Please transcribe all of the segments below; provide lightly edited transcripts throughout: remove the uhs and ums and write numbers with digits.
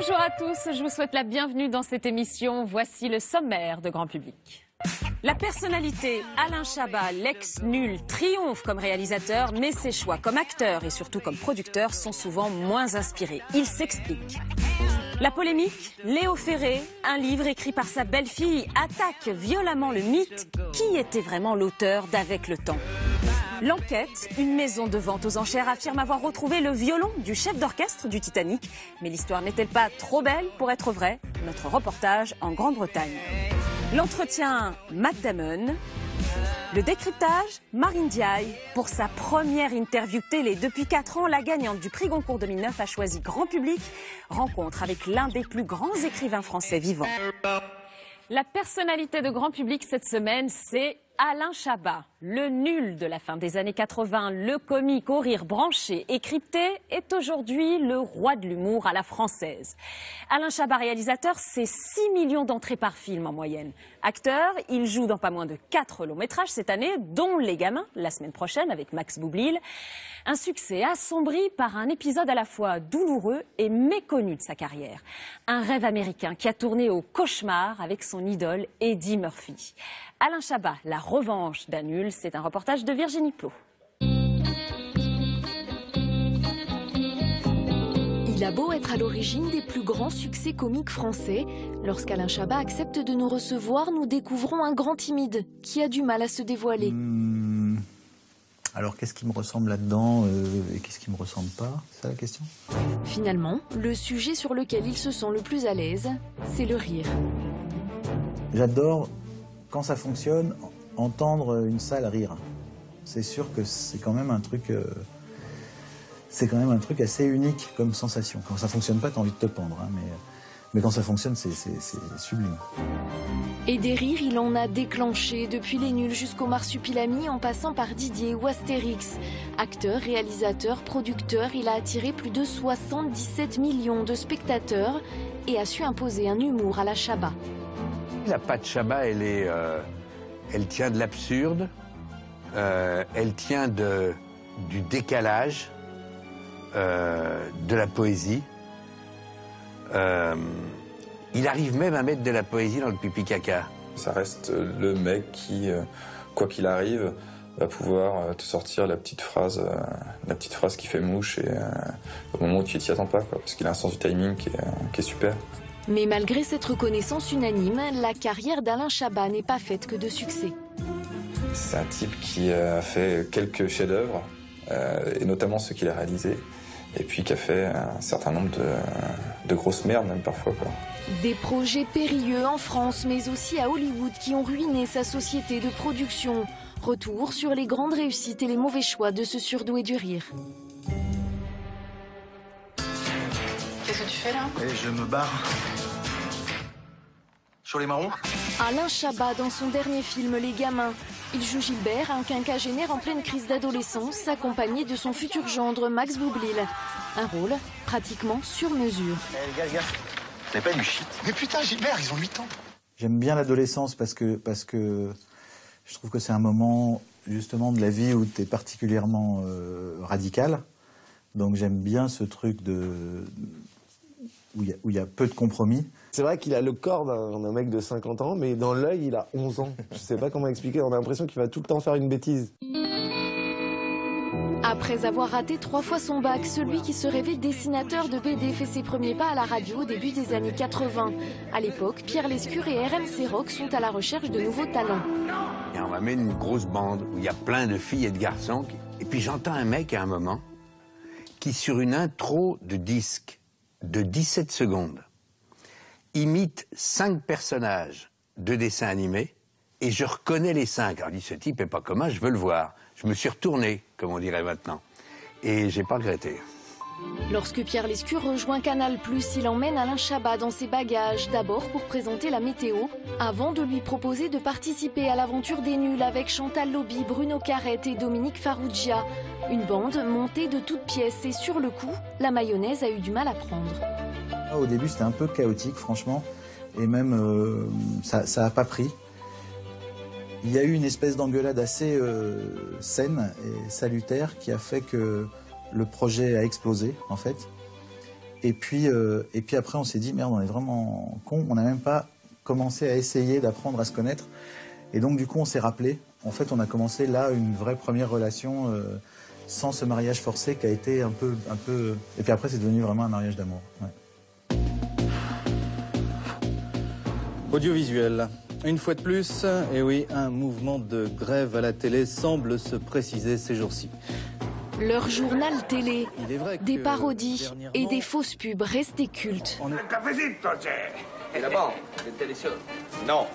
Bonjour à tous, je vous souhaite la bienvenue dans cette émission. Voici le sommaire de Grand Public. La personnalité, Alain Chabat, l'ex-nul, triomphe comme réalisateur, mais ses choix comme acteur et surtout comme producteur sont souvent moins inspirés. Il s'explique. La polémique, Léo Ferré, un livre écrit par sa belle-fille, attaque violemment le mythe. Qui était vraiment l'auteur d'Avec le temps ? L'enquête, une maison de vente aux enchères affirme avoir retrouvé le violon du chef d'orchestre du Titanic. Mais l'histoire n'est-elle pas trop belle pour être vraie ? Notre reportage en Grande-Bretagne. L'entretien, Matt Damon. Le décryptage, Marine Diaye. Pour sa première interview télé depuis 4 ans, la gagnante du prix Goncourt 2009 a choisi Grand Public. Rencontre avec l'un des plus grands écrivains français vivants. La personnalité de Grand Public cette semaine, c'est Alain Chabat, le nul de la fin des années 80, le comique au rire branché et crypté, est aujourd'hui le roi de l'humour à la française. Alain Chabat, réalisateur, c'est 6 millions d'entrées par film en moyenne. Acteur, il joue dans pas moins de 4 longs métrages cette année, dont Les Gamins, la semaine prochaine avec Max Boublil. Un succès assombri par un épisode à la fois douloureux et méconnu de sa carrière. Un rêve américain qui a tourné au cauchemar avec son idole Eddie Murphy. Alain Chabat, la revanche d'un nul, c'est un reportage de Virginie Plot. Il a beau être à l'origine des plus grands succès comiques français, lorsqu'Alain Chabat accepte de nous recevoir, nous découvrons un grand timide qui a du mal à se dévoiler. Alors qu'est-ce qui me ressemble là-dedans et qu'est-ce qui me ressemble pas? C'est ça la question? Finalement, le sujet sur lequel il se sent le plus à l'aise, c'est le rire. J'adore, quand ça fonctionne, entendre une salle rire. C'est sûr que c'est quand même un truc... assez unique comme sensation. Quand ça fonctionne pas, t'as envie de te pendre, hein, mais quand ça fonctionne, c'est sublime. Et des rires, il en a déclenché, depuis Les Nuls jusqu'au Marsupilami, en passant par Didier ou Astérix. Acteur, réalisateur, producteur, il a attiré plus de 77 millions de spectateurs et a su imposer un humour à la Chabat. La patte Chabat, elle tient de l'absurde, elle tient du décalage, de la poésie. Il arrive même à mettre de la poésie dans le pipi caca. Ça reste le mec qui, quoi qu'il arrive, va pouvoir te sortir la petite phrase qui fait mouche et au moment où tu t'y attends pas, quoi, parce qu'il a un sens du timing qui est super. Mais malgré cette reconnaissance unanime, la carrière d'Alain Chabat n'est pas faite que de succès. C'est un type qui a fait quelques chefs-d'œuvre, et notamment ceux qu'il a réalisés, et puis qui a fait un certain nombre de grosses merdes, même parfois, quoi. Des projets périlleux en France, mais aussi à Hollywood, qui ont ruiné sa société de production. Retour sur les grandes réussites et les mauvais choix de ce surdoué du rire. Qu'est-ce que tu fais là? Et je me barre. Sur les marrons? Alain Chabat dans son dernier film Les Gamins. Il joue Gilbert, un quinquagénaire en pleine crise d'adolescence, accompagné de son futur gendre Max Boublil. Un rôle pratiquement sur mesure. Les gars, c'est pas du shit. Mais putain, Gilbert, ils ont 8 ans. J'aime bien l'adolescence parce que je trouve que c'est un moment justement de la vie où tu es particulièrement radical. Donc j'aime bien ce truc où il y a peu de compromis. C'est vrai qu'il a le corps d'un mec de 50 ans, mais dans l'œil, il a 11 ans. Je sais pas comment expliquer, on a l'impression qu'il va tout le temps faire une bêtise. Après avoir raté 3 fois son bac, celui qui se rêvait dessinateur de BD fait ses premiers pas à la radio au début des années 80. À l'époque, Pierre Lescure et RMC Rock sont à la recherche de nouveaux talents. Et on m'amène une grosse bande où il y a plein de filles et de garçons. Et puis j'entends un mec à un moment qui, sur une intro de disque de 17 secondes, imite 5 personnages de dessins animés et je reconnais les 5. Alors je dis, ce type est pas commun, je veux le voir. Je me suis retourné, comme on dirait maintenant, et j'ai pas regretté. Lorsque Pierre Lescure rejoint Canal+, il emmène Alain Chabat dans ses bagages, d'abord pour présenter la météo, avant de lui proposer de participer à l'aventure des nuls avec Chantal Lobby, Bruno Carrette et Dominique Farrugia. Une bande montée de toutes pièces et sur le coup, la mayonnaise a eu du mal à prendre. Au début, c'était un peu chaotique, franchement, et même ça a pas pris. Il y a eu une espèce d'engueulade assez saine et salutaire qui a fait que le projet a explosé, en fait. Et puis après, on s'est dit, merde, on est vraiment con. On n'a même pas commencé à essayer d'apprendre à se connaître. Et donc, du coup, on s'est rappelé. En fait, on a commencé là une vraie première relation sans ce mariage forcé qui a été un peu... Et puis après, c'est devenu vraiment un mariage d'amour. Ouais. Audiovisuel. Une fois de plus, et oui, un mouvement de grève à la télé semble se préciser ces jours-ci. Leur journal télé, Il est vrai que des parodies dernièrement- et des fausses pubs restés cultes. Et la bande, c'est délicieux. Non,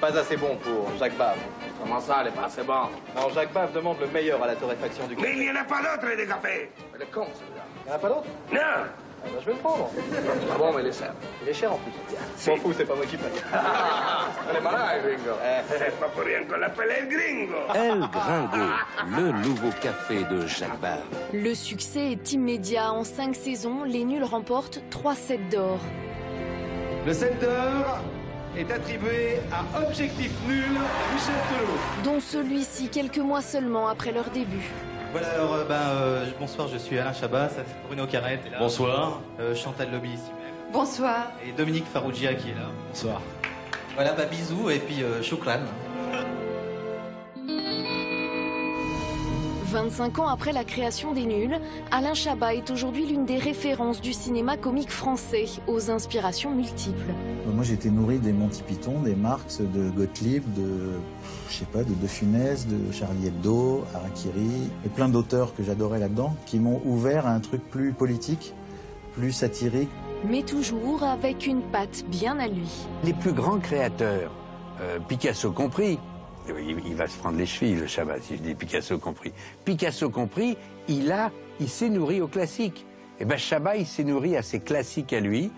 pas assez bon pour Jacques Bave. Comment ça, elle est pas assez bon? Non, Jacques Bave demande le meilleur à la torréfaction du café. Mais il n'y en a pas d'autre des cafés. Elle est con, celui-là. Il n'y en a pas d'autre? Non. Ah ben, je vais le prendre. Ah bon, mais il est cher. Il est cher en plus. M'en fous, c'est pas moi qui paye. Elle est malin, Gringo. C'est pas pour rien qu'on l'appelait Gringo. El Gringo, le nouveau café de Jacques Bave. Le succès est immédiat. En 5 saisons, les nuls remportent 3 sets d'or. Le 7 d'or est attribué à Objectif Nul de Michel Telot. Dont celui-ci quelques mois seulement après leur début. Voilà, alors, bonsoir, je suis Alain Chabat, ça c'est Bruno Carrette est là. Bonsoir. Chantal Lobby ici même. Bonsoir. Et Dominique Farrugia qui est là. Bonsoir. Voilà, bisous et puis choukran. 25 ans après la création des Nuls, Alain Chabat est aujourd'hui l'une des références du cinéma comique français, aux inspirations multiples. Moi, j'ai été nourri des Monty Python, des Marx, de Gottlieb, de Funès, de Charlie Hebdo, Harakiri, et plein d'auteurs que j'adorais là-dedans, qui m'ont ouvert à un truc plus politique, plus satirique. Mais toujours avec une patte bien à lui. Les plus grands créateurs, Picasso compris, il va se prendre les chevilles, le Chabat, si je dis Picasso compris. Picasso compris, il s'est nourri aux classiques. Et ben Chabat, il s'est nourri à ses classiques à lui,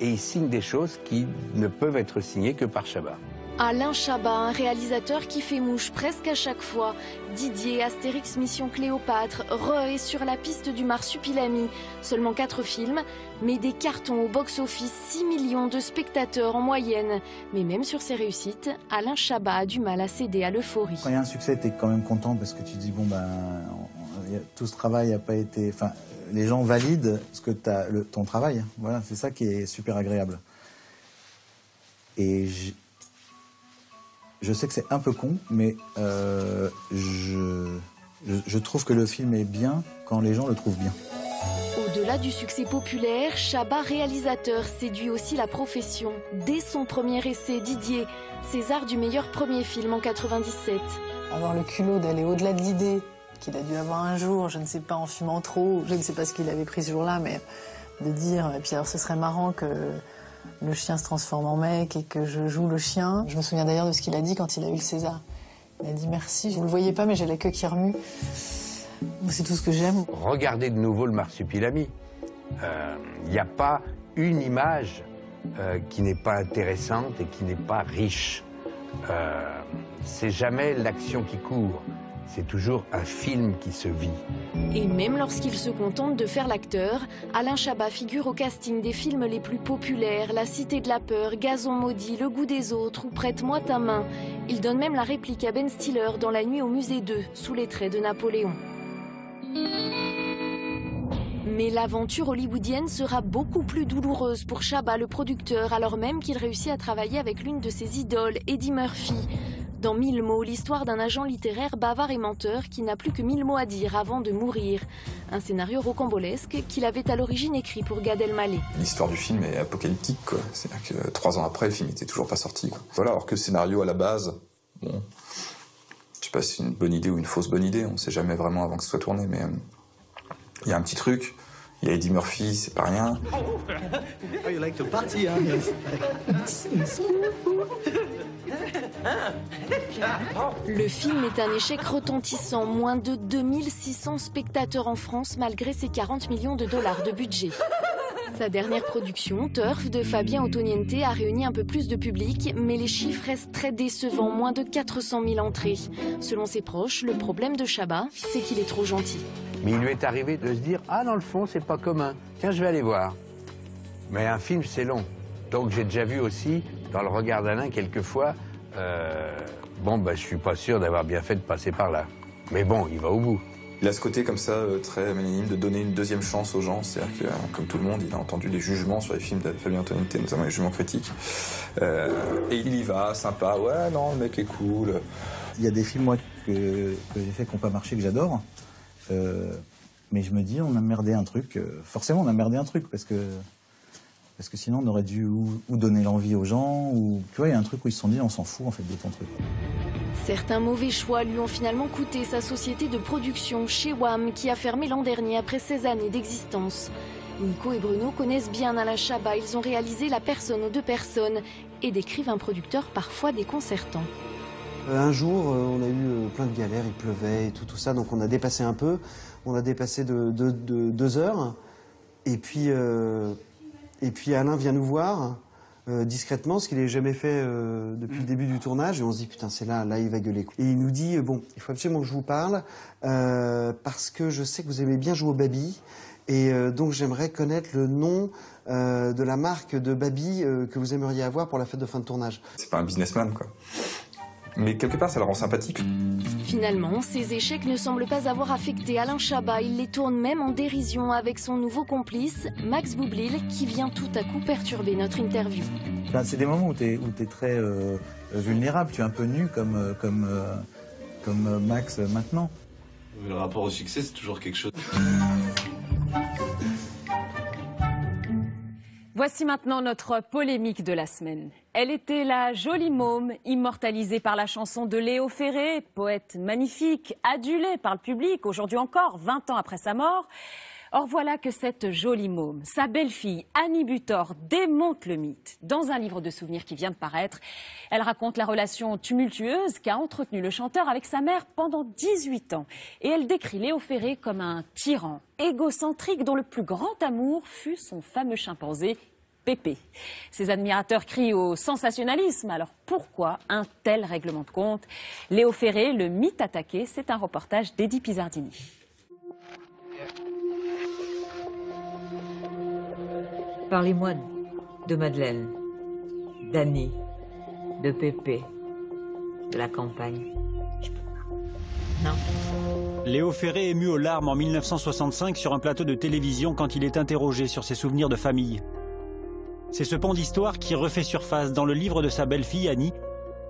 et il signe des choses qui ne peuvent être signées que par Chabat. Alain Chabat, un réalisateur qui fait mouche presque à chaque fois. Didier, Astérix Mission Cléopâtre, Roy sur la piste du Marsupilami. Seulement 4 films, mais des cartons au box-office, 6 millions de spectateurs en moyenne. Mais même sur ses réussites, Alain Chabat a du mal à céder à l'euphorie. Quand il y a un succès, t'es quand même content parce que tu dis, tout ce travail n'a pas été... Enfin, les gens valident ton travail. Voilà, c'est ça qui est super agréable. Et je sais que c'est un peu con, mais je trouve que le film est bien quand les gens le trouvent bien. Au-delà du succès populaire, Chabat, réalisateur, séduit aussi la profession. Dès son premier essai, Didier, César du meilleur premier film en 97. Avoir le culot d'aller au-delà de l'idée qu'il a dû avoir un jour, je ne sais pas, en fumant trop, je ne sais pas ce qu'il avait pris ce jour-là, mais de dire, et puis alors ce serait marrant que le chien se transforme en mec et que je joue le chien. Je me souviens d'ailleurs de ce qu'il a dit quand il a eu le César. Il a dit merci, vous ne le voyez pas mais j'ai la queue qui remue. C'est tout ce que j'aime. Regardez de nouveau le Marsupilami. Il n'y a pas une image qui n'est pas intéressante et qui n'est pas riche. C'est jamais l'action qui court. C'est toujours un film qui se vit. Et même lorsqu'il se contente de faire l'acteur, Alain Chabat figure au casting des films les plus populaires, La Cité de la Peur, Gazon maudit, Le goût des autres ou Prête-moi ta main. Il donne même la réplique à Ben Stiller dans La nuit au musée 2, sous les traits de Napoléon. Mais l'aventure hollywoodienne sera beaucoup plus douloureuse pour Chabat, le producteur, alors même qu'il réussit à travailler avec l'une de ses idoles, Eddie Murphy. Dans 1000 mots, l'histoire d'un agent littéraire bavard et menteur qui n'a plus que 1000 mots à dire avant de mourir. Un scénario rocambolesque qu'il avait à l'origine écrit pour Gad Elmaleh. L'histoire du film est apocalyptique, quoi. C'est-à-dire que 3 ans après, le film n'était toujours pas sorti, quoi. Voilà, alors que le scénario à la base, bon, je sais pas si c'est une bonne idée ou une fausse bonne idée, on sait jamais vraiment avant que ce soit tourné, mais il y a un petit truc. Il y a Eddie Murphy, c'est pas rien. Oh, you like to party, hein? Le film est un échec retentissant, moins de 2600 spectateurs en France malgré ses 40 millions de dollars de budget. Sa dernière production, Turf, de Fabien Ottoniente, a réuni un peu plus de public, mais les chiffres restent très décevants, moins de 400 000 entrées. Selon ses proches, le problème de Chabat, c'est qu'il est trop gentil. Mais il lui est arrivé de se dire « Ah, dans le fond, c'est pas commun. Tiens, je vais aller voir. » Mais un film, c'est long. Donc j'ai déjà vu aussi, dans Le regard d'Alain, quelquefois, je suis pas sûr d'avoir bien fait de passer par là. Mais bon, il va au bout. Il a ce côté comme ça, très magnanime, de donner une deuxième chance aux gens. C'est-à-dire que, comme tout le monde, il a entendu des jugements sur les films de Fabien Antoniente, notamment les jugements critiques. Et il y va, sympa, ouais, non, le mec est cool. Il y a des films, moi, que j'ai fait qui n'ont pas marché, que j'adore. Mais je me dis, on a merdé un truc. Forcément, on a merdé un truc, parce que sinon, on aurait dû ou donner l'envie aux gens, ou... Tu vois, il y a un truc où ils se sont dit, on s'en fout, en fait, de ton truc. Certains mauvais choix lui ont finalement coûté sa société de production chez WAM, qui a fermé l'an dernier après 16 années d'existence. Nico et Bruno connaissent bien Alain Chabat. Ils ont réalisé La personne aux 2 personnes et décrivent un producteur parfois déconcertant. Un jour, on a eu plein de galères, il pleuvait et tout ça, donc on a dépassé un peu. On a dépassé de 2 heures. Et puis Alain vient nous voir discrètement, ce qu'il n'avait jamais fait depuis le début du tournage. Et on se dit, putain, c'est là il va gueuler. Et il nous dit, bon, il faut absolument que je vous parle, parce que je sais que vous aimez bien jouer au baby. Et donc j'aimerais connaître le nom de la marque de baby que vous aimeriez avoir pour la fête de fin de tournage. C'est pas un businessman, quoi. Mais quelque part, ça le rend sympathique. Finalement, ces échecs ne semblent pas avoir affecté Alain Chabat. Il les tourne même en dérision avec son nouveau complice, Max Boublil, qui vient tout à coup perturber notre interview. Enfin, c'est des moments où t'es très vulnérable, tu es un peu nu comme Max maintenant. Le rapport au succès, c'est toujours quelque chose. Voici maintenant notre polémique de la semaine. Elle était la jolie môme, immortalisée par la chanson de Léo Ferré, poète magnifique, adulé par le public, aujourd'hui encore, 20 ans après sa mort. Or voilà que cette jolie môme, sa belle-fille Annie Butor, démonte le mythe. Dans un livre de souvenirs qui vient de paraître, elle raconte la relation tumultueuse qu'a entretenue le chanteur avec sa mère pendant 18 ans. Et elle décrit Léo Ferré comme un tyran, égocentrique dont le plus grand amour fut son fameux chimpanzé Pépé. Ses admirateurs crient au sensationnalisme. Alors pourquoi un tel règlement de compte? Léo Ferré, le mythe attaqué, c'est un reportage d'Eddie Pizzardini. Parlez-moi de Madeleine, d'Annie, de Pépé, de la campagne. Non. Léo Ferré ému aux larmes en 1965 sur un plateau de télévision quand il est interrogé sur ses souvenirs de famille. C'est ce pan d'histoire qui refait surface dans le livre de sa belle-fille Annie,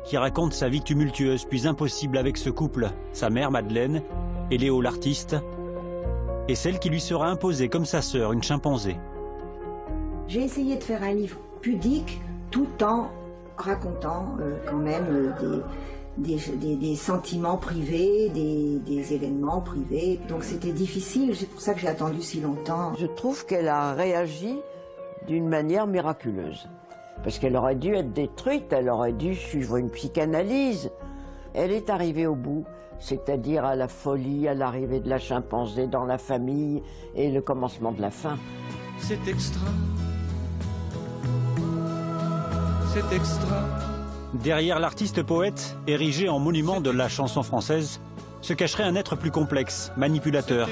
qui raconte sa vie tumultueuse puis impossible avec ce couple, sa mère Madeleine et Léo l'artiste, et celle qui lui sera imposée comme sa sœur, une chimpanzé. J'ai essayé de faire un livre pudique tout en racontant quand même des sentiments privés, des événements privés. Donc c'était difficile, c'est pour ça que j'ai attendu si longtemps. Je trouve qu'elle a réagi d'une manière miraculeuse. Parce qu'elle aurait dû être détruite, elle aurait dû suivre une psychanalyse. Elle est arrivée au bout, c'est-à-dire à la folie, à l'arrivée de la chimpanzé dans la famille et le commencement de la fin. C'est extra. C'est extra. Derrière l'artiste poète, érigé en monument de la chanson française, se cacherait un être plus complexe, manipulateur.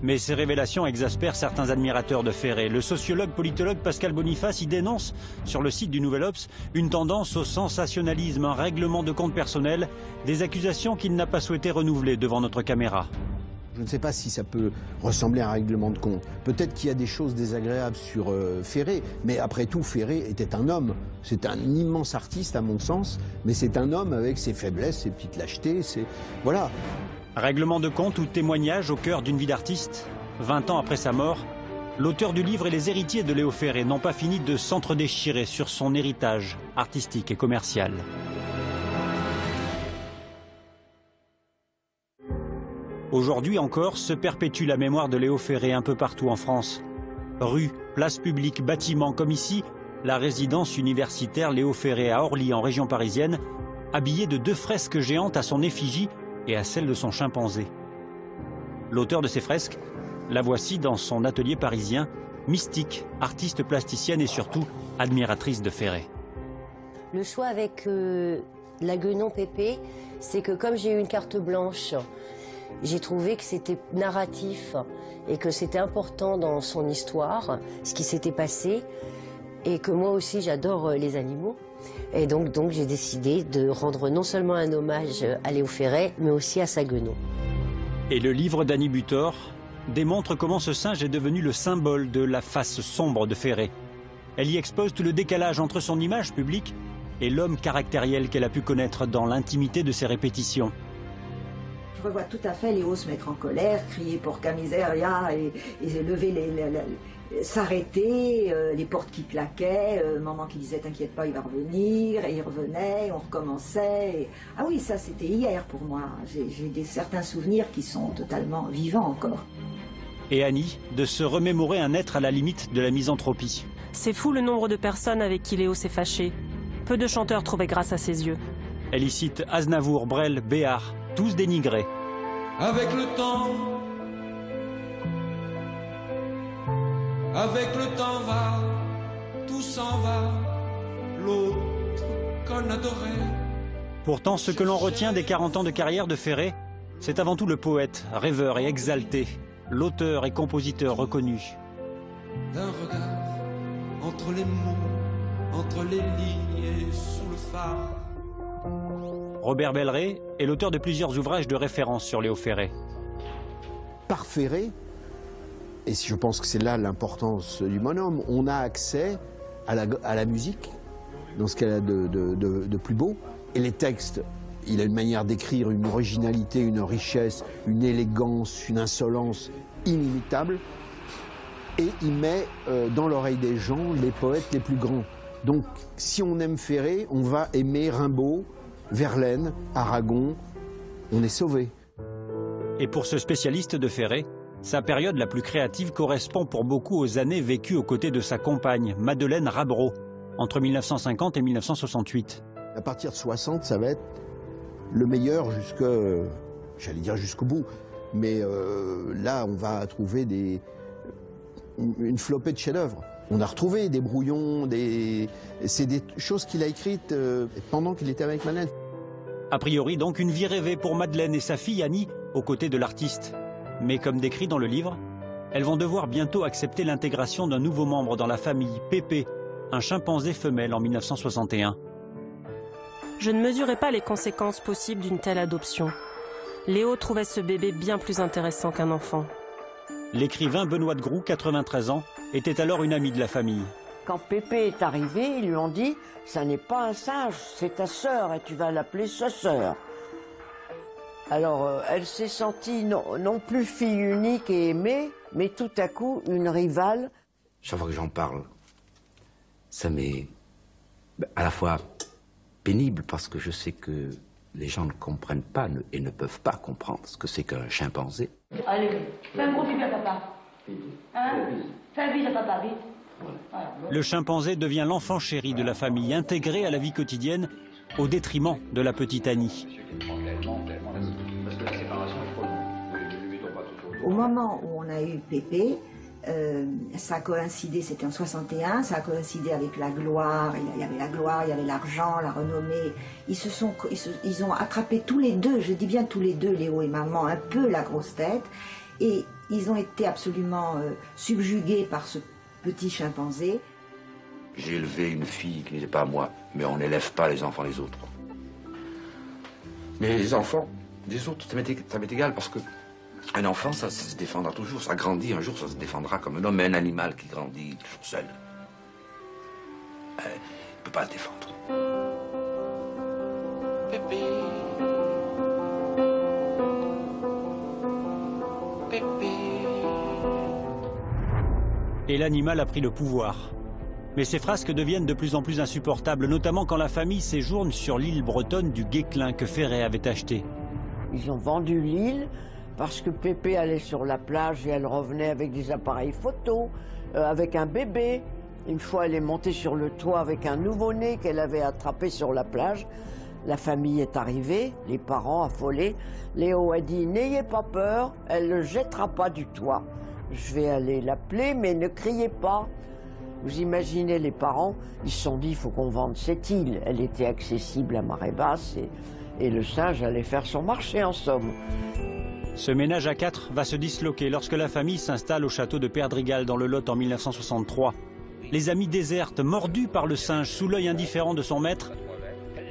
Mais ces révélations exaspèrent certains admirateurs de Ferré. Le sociologue-politologue Pascal Boniface y dénonce, sur le site du Nouvel Obs, une tendance au sensationnalisme, un règlement de compte personnel, des accusations qu'il n'a pas souhaité renouveler devant notre caméra. Je ne sais pas si ça peut ressembler à un règlement de compte. Peut-être qu'il y a des choses désagréables sur Ferré, mais après tout, Ferré était un homme. C'est un immense artiste à mon sens, mais c'est un homme avec ses faiblesses, ses petites lâchetés, voilà. Règlement de compte ou témoignage au cœur d'une vie d'artiste. 20 ans après sa mort, l'auteur du livre et les héritiers de Léo Ferré n'ont pas fini de s'entre-déchirer sur son héritage artistique et commercial. Aujourd'hui encore se perpétue la mémoire de Léo Ferré un peu partout en France. Rues, places publiques, bâtiments comme ici, la résidence universitaire Léo Ferré à Orly en région parisienne, habillée de 2 fresques géantes à son effigie et à celle de son chimpanzé. L'auteur de ces fresques, la voici dans son atelier parisien, mystique, artiste plasticienne et surtout admiratrice de Ferré. Le choix avec la guenon Pépé, c'est que comme j'ai eu une carte blanche, j'ai trouvé que c'était narratif et que c'était important dans son histoire, ce qui s'était passé, et que moi aussi j'adore les animaux. Et donc j'ai décidé de rendre non seulement un hommage à Léo Ferré, mais aussi à sa guenon. Et le livre d'Annie Butor démontre comment ce singe est devenu le symbole de la face sombre de Ferré. Elle y expose tout le décalage entre son image publique et l'homme caractériel qu'elle a pu connaître dans l'intimité de ses répétitions. Je revois tout à fait Léo se mettre en colère, crier porca miseria et lever s'arrêter, les portes qui claquaient, maman qui disait t'inquiète pas il va revenir, et il revenait, on recommençait. Ah oui, ça c'était hier pour moi, j'ai certains souvenirs qui sont totalement vivants encore. Et Annie, de se remémorer un être à la limite de la misanthropie. C'est fou le nombre de personnes avec qui Léo s'est fâché. Peu de chanteurs trouvaient grâce à ses yeux. Elle y cite Aznavour, Brel, Béard, tous dénigrés. Avec le temps va, tout s'en va, l'autre qu'on adorait. Pourtant, ce que l'on retient des 40 ans de carrière de Ferré, c'est avant tout le poète, rêveur et exalté, l'auteur et compositeur reconnu. D'un regard, entre les mots, entre les lignes et sous le phare. Robert Belleret est l'auteur de plusieurs ouvrages de référence sur Léo Ferré. Par Ferré, et je pense que c'est là l'importance du bonhomme, on a accès à la musique, dans ce qu'elle a de plus beau. Et les textes, il a une manière d'écrire, une originalité, une richesse, une élégance, une insolence inimitable. Et il met dans l'oreille des gens les poètes les plus grands. Donc si on aime Ferré, on va aimer Rimbaud, Verlaine, Aragon, on est sauvé. Et pour ce spécialiste de Ferré, sa période la plus créative correspond pour beaucoup aux années vécues aux côtés de sa compagne, Madeleine Rabreau, entre 1950 et 1968. À partir de 60, ça va être le meilleur j'allais dire jusqu'au bout. Mais là, on va trouver une flopée de chefs-d'œuvre. On a retrouvé des brouillons, c'est des choses qu'il a écrites pendant qu'il était avec Madeleine. A priori, donc, une vie rêvée pour Madeleine et sa fille Annie, aux côtés de l'artiste. Mais comme décrit dans le livre, elles vont devoir bientôt accepter l'intégration d'un nouveau membre dans la famille, Pépé, un chimpanzé femelle en 1961. Je ne mesurais pas les conséquences possibles d'une telle adoption. Léo trouvait ce bébé bien plus intéressant qu'un enfant. L'écrivain Benoît de Groux, 93 ans, était alors une amie de la famille. Quand Pépé est arrivé, ils lui ont dit « ça n'est pas un singe, c'est ta sœur et tu vas l'appeler sa sœur ». Alors elle s'est sentie non plus fille unique et aimée, mais tout à coup une rivale. Chaque fois que j'en parle, ça m'est à la fois pénible parce que je sais que les gens ne comprennent pas et ne peuvent pas comprendre ce que c'est qu'un chimpanzé. Allez, fais un gros bébé à papa. Hein? Fais un bise à papa, vite. Le chimpanzé devient l'enfant chéri de la famille, intégré à la vie quotidienne, au détriment de la petite Annie. Au moment où on a eu Pépé, ça a coïncidé, c'était en 61, ça a coïncidé avec la gloire, il y avait la gloire, il y avait l'argent, la renommée. Ils ont attrapé tous les deux, je dis bien tous les deux, Léo et maman, un peu la grosse tête, et ils ont été absolument subjugués par ce petit chimpanzé. J'ai élevé une fille qui n'était pas moi, mais on n'élève pas les enfants des autres. Mais les enfants des autres, ça m'est égal parce que un enfant, ça se défendra toujours, ça grandit, un jour ça se défendra comme un homme, mais un animal qui grandit toujours seul, il ne peut pas se défendre. Pépé. Pépé. Et l'animal a pris le pouvoir. Mais ces frasques deviennent de plus en plus insupportables, notamment quand la famille séjourne sur l'île bretonne du Guesclin que Ferré avait acheté. Ils ont vendu l'île parce que Pépé allait sur la plage et elle revenait avec des appareils photo, avec un bébé. Une fois, elle est montée sur le toit avec un nouveau-né qu'elle avait attrapé sur la plage. La famille est arrivée, les parents affolés. Léo a dit « N'ayez pas peur, elle ne le jettera pas du toit. Je vais aller l'appeler, mais ne criez pas. » Vous imaginez les parents, ils se sont dit « Il faut qu'on vende cette île. » Elle était accessible à marée basse et le singe allait faire son marché en somme. Ce ménage à 4 va se disloquer lorsque la famille s'installe au château de Perdrigal dans le Lot en 1963. les amis désertent, mordus par le singe sous l'œil indifférent de son maître.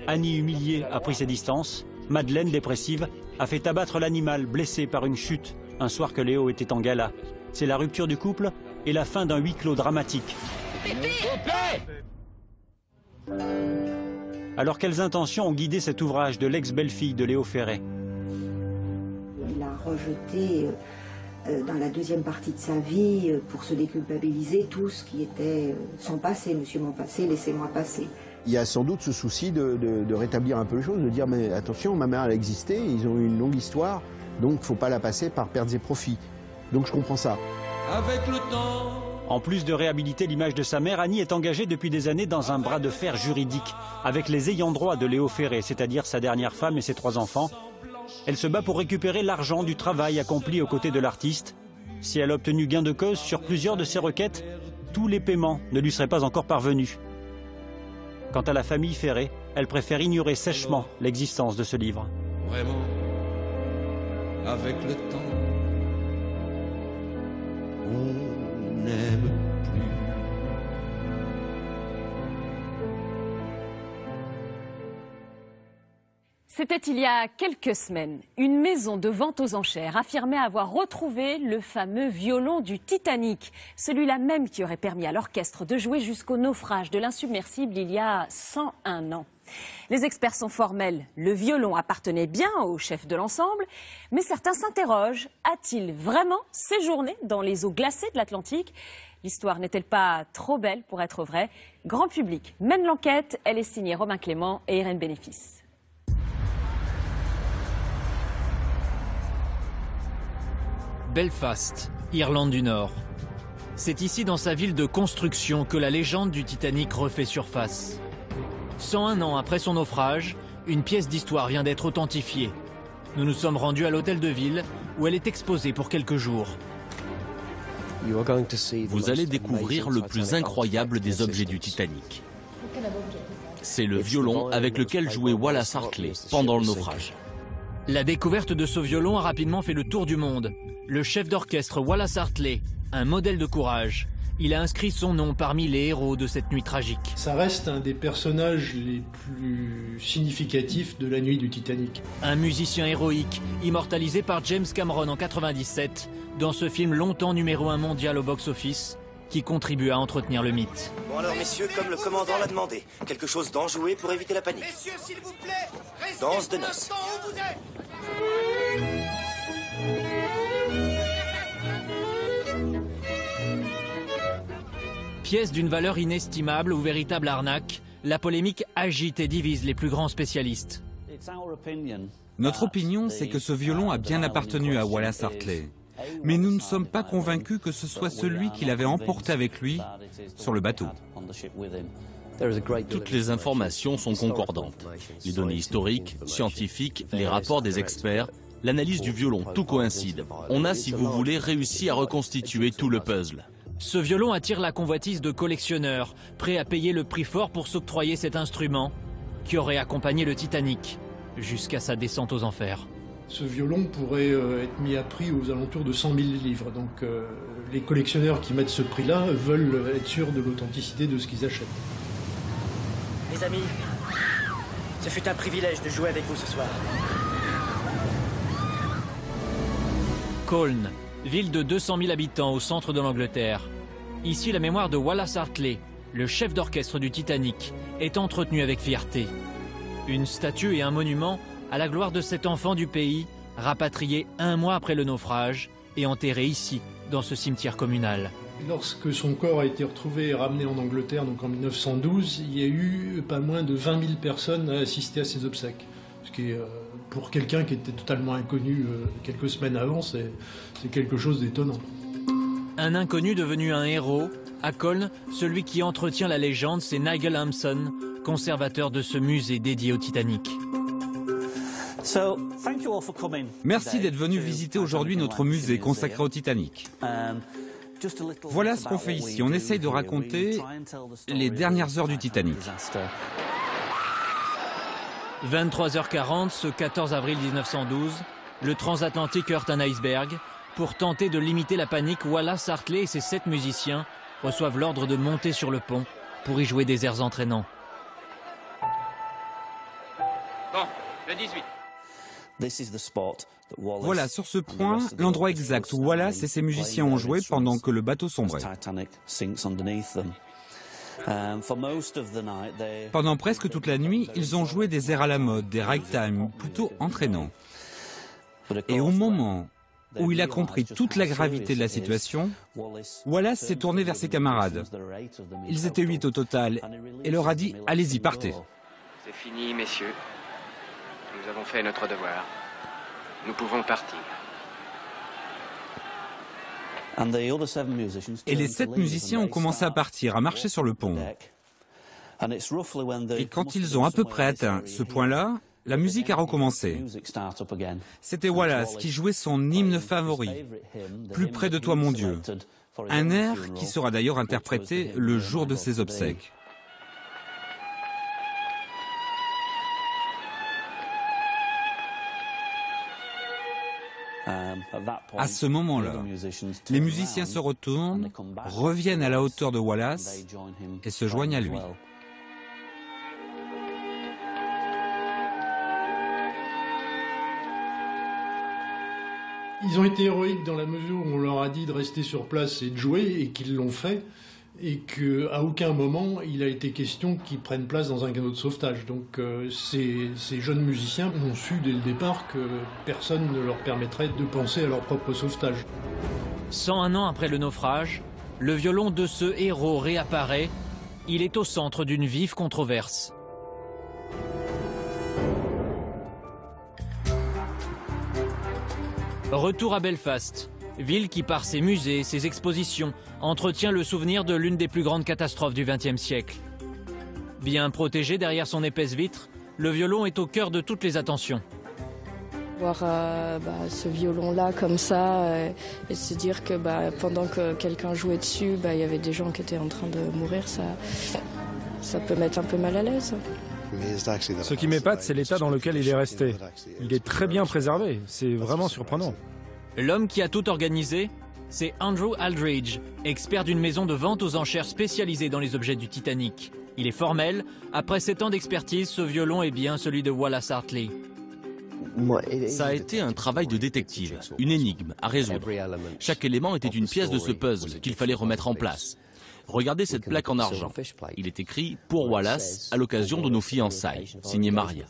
Annie, humiliée, a pris ses distances. Madeleine, dépressive, a fait abattre l'animal, blessé par une chute, un soir que Léo était en gala. C'est la rupture du couple et la fin d'un huis clos dramatique. Alors quelles intentions ont guidé cet ouvrage de l'ex-belle-fille de Léo Ferré? Il a rejeté dans la deuxième partie de sa vie, pour se déculpabiliser, tout ce qui était son passé. Monsieur mon passé, laissez-moi passer. Il y a sans doute ce souci de rétablir un peu les choses, de dire mais attention, ma mère elle a existé, ils ont eu une longue histoire, donc il ne faut pas la passer par pertes et profits. Donc je comprends ça. Avec le temps. En plus de réhabiliter l'image de sa mère, Annie est engagée depuis des années dans un bras de fer juridique avec les ayants droit de Léo Ferré, c'est-à-dire sa dernière femme et ses 3 enfants. Elle se bat pour récupérer l'argent du travail accompli aux côtés de l'artiste. Si elle a obtenu gain de cause sur plusieurs de ses requêtes, tous les paiements ne lui seraient pas encore parvenus. Quant à la famille Ferré, elle préfère ignorer sèchement l'existence de ce livre. Vraiment, avec le temps, on n'aime plus. C'était il y a quelques semaines. Une maison de vente aux enchères affirmait avoir retrouvé le fameux violon du Titanic. Celui-là même qui aurait permis à l'orchestre de jouer jusqu'au naufrage de l'insubmersible il y a 101 ans. Les experts sont formels. Le violon appartenait bien au chef de l'ensemble, mais certains s'interrogent. A-t-il vraiment séjourné dans les eaux glacées de l'Atlantique? L'histoire n'est-elle pas trop belle pour être vraie? Grand Public mène l'enquête. Elle est signée Romain Clément et Irène Bénéfice. Belfast, Irlande du Nord. C'est ici, dans sa ville de construction, que la légende du Titanic refait surface. 101 ans après son naufrage, une pièce d'histoire vient d'être authentifiée. Nous nous sommes rendus à l'hôtel de ville, où elle est exposée pour quelques jours. Vous allez découvrir le plus incroyable des objets du Titanic. C'est le violon avec lequel jouait Wallace Hartley pendant le naufrage. La découverte de ce violon a rapidement fait le tour du monde. Le chef d'orchestre Wallace Hartley, un modèle de courage. Il a inscrit son nom parmi les héros de cette nuit tragique. Ça reste un des personnages les plus significatifs de la nuit du Titanic. Un musicien héroïque, immortalisé par James Cameron en 1997, dans ce film longtemps numéro 1 mondial au box-office, qui contribue à entretenir le mythe. Bon alors messieurs, comme le commandant l'a demandé, quelque chose d'enjoué pour éviter la panique. Messieurs, s'il vous plaît, danse de noces. Où vous êtes. Pièce d'une valeur inestimable ou véritable arnaque, la polémique agite et divise les plus grands spécialistes. Notre opinion, c'est que ce violon a bien appartenu à Wallace Hartley. Mais nous ne sommes pas convaincus que ce soit celui qu'il avait emporté avec lui sur le bateau. Toutes les informations sont concordantes. Les données historiques, scientifiques, les rapports des experts, l'analyse du violon, tout coïncide. On a, si vous voulez, réussi à reconstituer tout le puzzle. Ce violon attire la convoitise de collectionneurs, prêts à payer le prix fort pour s'octroyer cet instrument qui aurait accompagné le Titanic jusqu'à sa descente aux enfers. Ce violon pourrait être mis à prix aux alentours de 100 000 livres. Donc les collectionneurs qui mettent ce prix-là veulent être sûrs de l'authenticité de ce qu'ils achètent. Les amis, ce fut un privilège de jouer avec vous ce soir. Colne, ville de 200 000 habitants au centre de l'Angleterre. Ici, la mémoire de Wallace Hartley, le chef d'orchestre du Titanic, est entretenue avec fierté. Une statue et un monument à la gloire de cet enfant du pays, rapatrié 1 mois après le naufrage et enterré ici, dans ce cimetière communal. Lorsque son corps a été retrouvé et ramené en Angleterre, donc en 1912, il y a eu pas moins de 20 000 personnes à assister à ses obsèques. Ce qui est, pour quelqu'un qui était totalement inconnu quelques semaines avant, c'est quelque chose d'étonnant. Un inconnu devenu un héros, à Colne, celui qui entretient la légende, c'est Nigel Hampson, conservateur de ce musée dédié au Titanic. Merci d'être venu visiter aujourd'hui notre musée consacré au Titanic. Voilà ce qu'on fait ici. On essaye de raconter les dernières heures du Titanic. 23h40, ce 14 avril 1912, le transatlantique heurte un iceberg. Pour tenter de limiter la panique, Wallace Hartley et ses 7 musiciens reçoivent l'ordre de monter sur le pont pour y jouer des airs entraînants. Bon, le 18. Voilà, sur ce point, l'endroit exact où Wallace et ses musiciens ont joué pendant que le bateau sombrait. Pendant presque toute la nuit, ils ont joué des airs à la mode, des ragtime, plutôt entraînants. Et au moment où il a compris toute la gravité de la situation, Wallace s'est tourné vers ses camarades. Ils étaient 8 au total et leur a dit « Allez-y, partez ». C'est fini, messieurs. Nous avons fait notre devoir. Nous pouvons partir. Et les 7 musiciens ont commencé à partir, à marcher sur le pont. Et quand ils ont à peu près atteint ce point-là, la musique a recommencé. C'était Wallace qui jouait son hymne favori, « Plus près de toi mon Dieu », un air qui sera d'ailleurs interprété le jour de ses obsèques. À ce moment-là, les musiciens se retournent, reviennent à la hauteur de Wallace et se joignent à lui. Ils ont été héroïques dans la mesure où on leur a dit de rester sur place et de jouer, et qu'ils l'ont fait, et qu'à aucun moment il a été question qu'ils prennent place dans un canot de sauvetage. Donc ces jeunes musiciens ont su dès le départ que personne ne leur permettrait de penser à leur propre sauvetage. 101 ans après le naufrage, le violon de ce héros réapparaît. Il est au centre d'une vive controverse. Retour à Belfast, ville qui par ses musées, ses expositions, entretient le souvenir de l'une des plus grandes catastrophes du XXe siècle. Bien protégé derrière son épaisse vitre, le violon est au cœur de toutes les attentions. Voir ce violon-là comme ça, et se dire que pendant que quelqu'un jouait dessus, il y avait des gens qui étaient en train de mourir, ça peut mettre un peu mal à l'aise. Ce qui m'épate, c'est l'état dans lequel il est resté. Il est très bien préservé, c'est vraiment surprenant. L'homme qui a tout organisé, c'est Andrew Aldridge, expert d'une maison de vente aux enchères spécialisée dans les objets du Titanic. Il est formel, après 7 ans d'expertise, ce violon est bien celui de Wallace Hartley. Ça a été un travail de détective, une énigme à résoudre. Chaque élément était une pièce de ce puzzle qu'il fallait remettre en place. Regardez cette plaque en argent. Il est écrit « Pour Wallace, à l'occasion de nos fiançailles », signé Maria.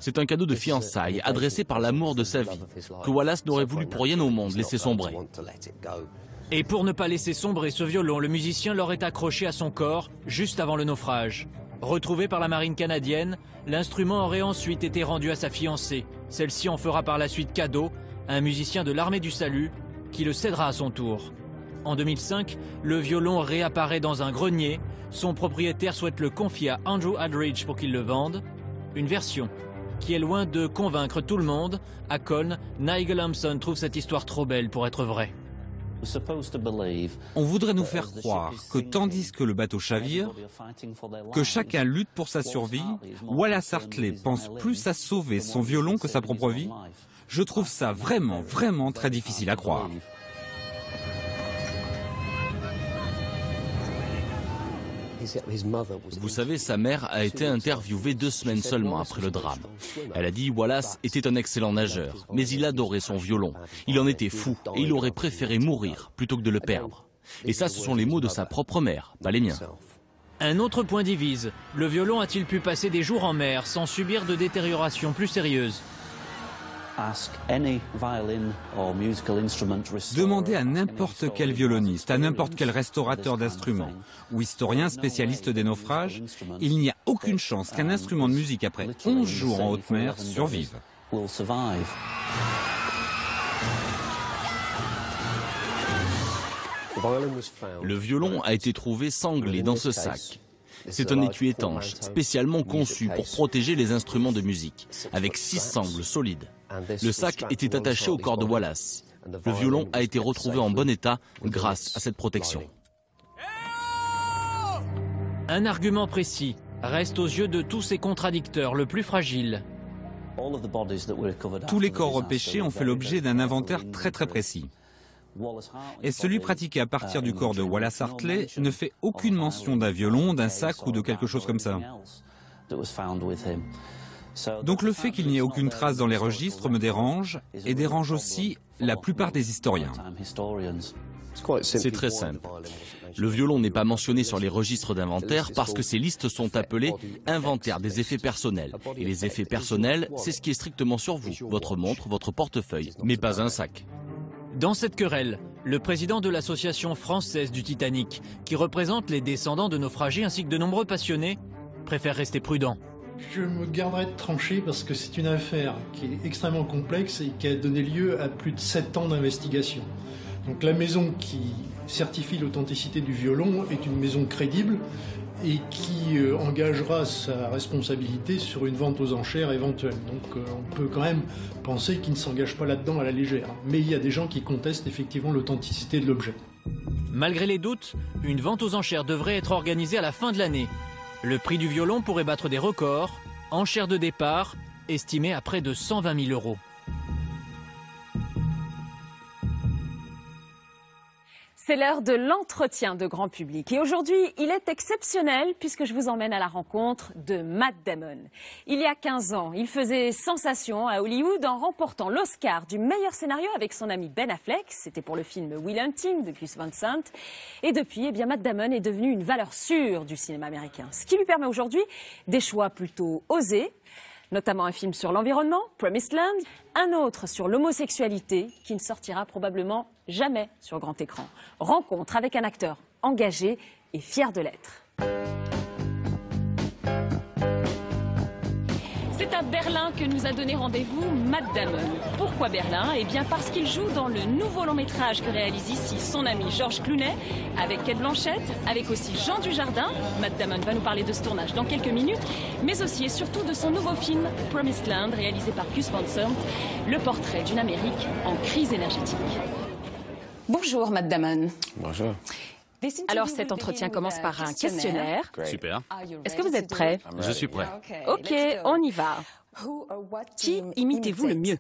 C'est un cadeau de fiançailles adressé par l'amour de sa vie, que Wallace n'aurait voulu pour rien au monde laisser sombrer. Et pour ne pas laisser sombrer ce violon, le musicien l'aurait accroché à son corps juste avant le naufrage. Retrouvé par la marine canadienne, l'instrument aurait ensuite été rendu à sa fiancée. Celle-ci en fera par la suite cadeau à un musicien de l'armée du salut qui le cédera à son tour. En 2005, le violon réapparaît dans un grenier. Son propriétaire souhaite le confier à Andrew Aldridge pour qu'il le vende. Une version qui est loin de convaincre tout le monde. À Colne, Nigel Hampson trouve cette histoire trop belle pour être vraie. On voudrait nous faire croire que tandis que le bateau chavire, que chacun lutte pour sa survie, Wallace Hartley pense plus à sauver son violon que sa propre vie. Je trouve ça vraiment, vraiment très difficile à croire. Vous savez, sa mère a été interviewée 2 semaines seulement après le drame. Elle a dit Wallace était un excellent nageur, mais il adorait son violon. Il en était fou et il aurait préféré mourir plutôt que de le perdre. Et ça, ce sont les mots de sa propre mère, pas les miens. Un autre point divise. Le violon a-t-il pu passer des jours en mer sans subir de détérioration plus sérieuse ? Demandez à n'importe quel violoniste, à n'importe quel restaurateur d'instruments ou historien spécialiste des naufrages, il n'y a aucune chance qu'un instrument de musique après 11 jours en haute mer survive. Le violon a été trouvé sanglé dans ce sac. C'est un étui étanche, spécialement conçu pour protéger les instruments de musique, avec 6 sangles solides. Le sac était attaché au corps de Wallace. Le violon a été retrouvé en bon état grâce à cette protection. Un argument précis reste aux yeux de tous ces contradicteurs le plus fragile. Tous les corps repêchés ont fait l'objet d'un inventaire très précis. et celui pratiqué à partir du corps de Wallace Hartley ne fait aucune mention d'un violon, d'un sac ou de quelque chose comme ça. Donc le fait qu'il n'y ait aucune trace dans les registres me dérange, et dérange aussi la plupart des historiens. C'est très simple. Le violon n'est pas mentionné sur les registres d'inventaire parce que ces listes sont appelées inventaire des effets personnels. Et les effets personnels, c'est ce qui est strictement sur vous, votre montre, votre portefeuille, mais pas un sac. Dans cette querelle, le président de l'association française du Titanic, qui représente les descendants de naufragés ainsi que de nombreux passionnés, préfère rester prudent. Je me garderai de trancher parce que c'est une affaire qui est extrêmement complexe et qui a donné lieu à plus de 7 ans d'investigation. Donc la maison qui certifie l'authenticité du violon est une maison crédible et qui engagera sa responsabilité sur une vente aux enchères éventuelle. Donc on peut quand même penser qu'il ne s'engage pas là-dedans à la légère. Mais il y a des gens qui contestent effectivement l'authenticité de l'objet. Malgré les doutes, une vente aux enchères devrait être organisée à la fin de l'année. Le prix du violon pourrait battre des records, enchères de départ, estimées à près de 120 000 €. C'est l'heure de l'entretien de grand public. Et aujourd'hui, il est exceptionnel puisque je vous emmène à la rencontre de Matt Damon. Il y a 15 ans, il faisait sensation à Hollywood en remportant l'Oscar du meilleur scénario avec son ami Ben Affleck. C'était pour le film Will Hunting de Gus Van Sant. Et depuis, Matt Damon est devenu une valeur sûre du cinéma américain. Ce qui lui permet aujourd'hui des choix plutôt osés, notamment un film sur l'environnement, Promised Land, un autre sur l'homosexualité qui ne sortira probablement jamais sur grand écran. Rencontre avec un acteur engagé et fier de l'être. C'est à Berlin que nous a donné rendez-vous Matt Damon. Pourquoi Berlin? Eh bien parce qu'il joue dans le nouveau long-métrage que réalise ici son ami George Clooney, avec Cate Blanchett, avec aussi Jean Dujardin. Matt Damon va nous parler de ce tournage dans quelques minutes, mais aussi et surtout de son nouveau film Promised Land, réalisé par Gus Van Sant, le portrait d'une Amérique en crise énergétique. Bonjour Matt Damon. Bonjour. Alors cet entretien commence par un questionnaire. Super. Est-ce que vous êtes prêt? Je suis prêt. Ok, on y va. Qui imitez-vous le mieux?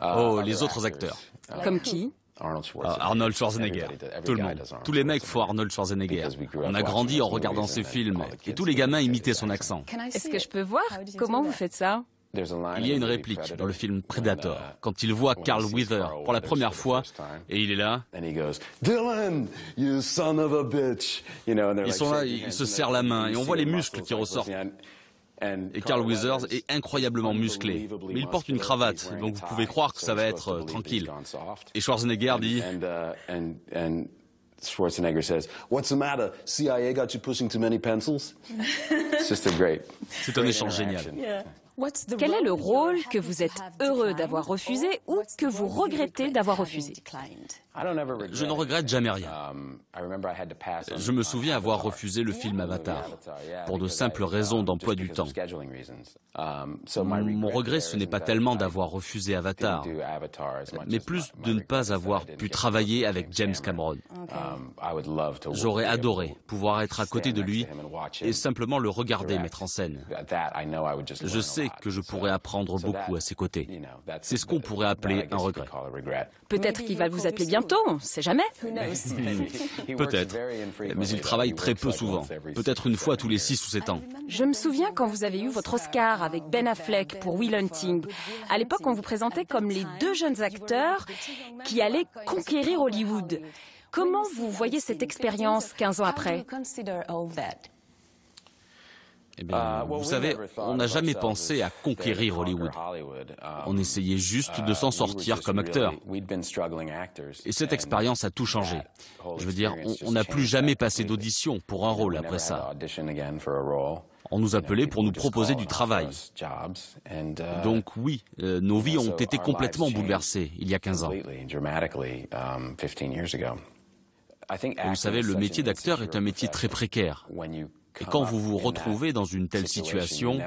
Oh, les autres acteurs. Comme qui? Arnold Schwarzenegger. Tout le monde. Tous les mecs font Arnold Schwarzenegger. On a grandi en regardant ses films et tous les gamins imitaient son accent. Est-ce que je peux voir comment vous faites ça? Il y a une réplique dans le film Predator, quand il voit Carl Weathers pour la première fois, et il est là. Dylan, you son of a bitch. Ils sont là, ils se serrent la main, et on voit les muscles qui ressortent. Et Carl Weathers est incroyablement musclé, mais il porte une cravate, donc vous pouvez croire que ça va être tranquille. Et Schwarzenegger dit... Schwarzenegger says, "What's the matter? CIA got you pushing too many pencils?" It's just a great. C'est un échange génial. Quel est le rôle que vous êtes heureux d'avoir refusé ou que vous regrettez d'avoir refusé? Je ne regrette jamais rien. Je me souviens avoir refusé le film Avatar, pour de simples raisons d'emploi du temps. Mon regret, ce n'est pas tellement d'avoir refusé Avatar, mais plus de ne pas avoir pu travailler avec James Cameron. J'aurais adoré pouvoir être à côté de lui et simplement le regarder mettre en scène. Je sais que je pourrais apprendre beaucoup à ses côtés. C'est ce qu'on pourrait appeler un regret. Peut-être qu'il va vous appeler bientôt, on ne sait jamais. Peut-être, mais il travaille très peu souvent. Peut-être une fois tous les 6 ou 7 ans. Je me souviens quand vous avez eu votre Oscar avec Ben Affleck pour Will Hunting. À l'époque, on vous présentait comme les 2 jeunes acteurs qui allaient conquérir Hollywood. Comment vous voyez cette expérience 15 ans après? Eh bien, vous savez, on n'a jamais pensé à conquérir Hollywood. On essayait juste de s'en sortir comme acteur. Et cette expérience a tout changé. Je veux dire, on n'a plus jamais passé d'audition pour un rôle après ça. On nous appelait pour nous proposer du travail. Donc oui, nos vies ont été complètement bouleversées il y a 15 ans. Vous savez, le métier d'acteur est un métier très précaire. Et quand vous vous retrouvez dans une telle situation,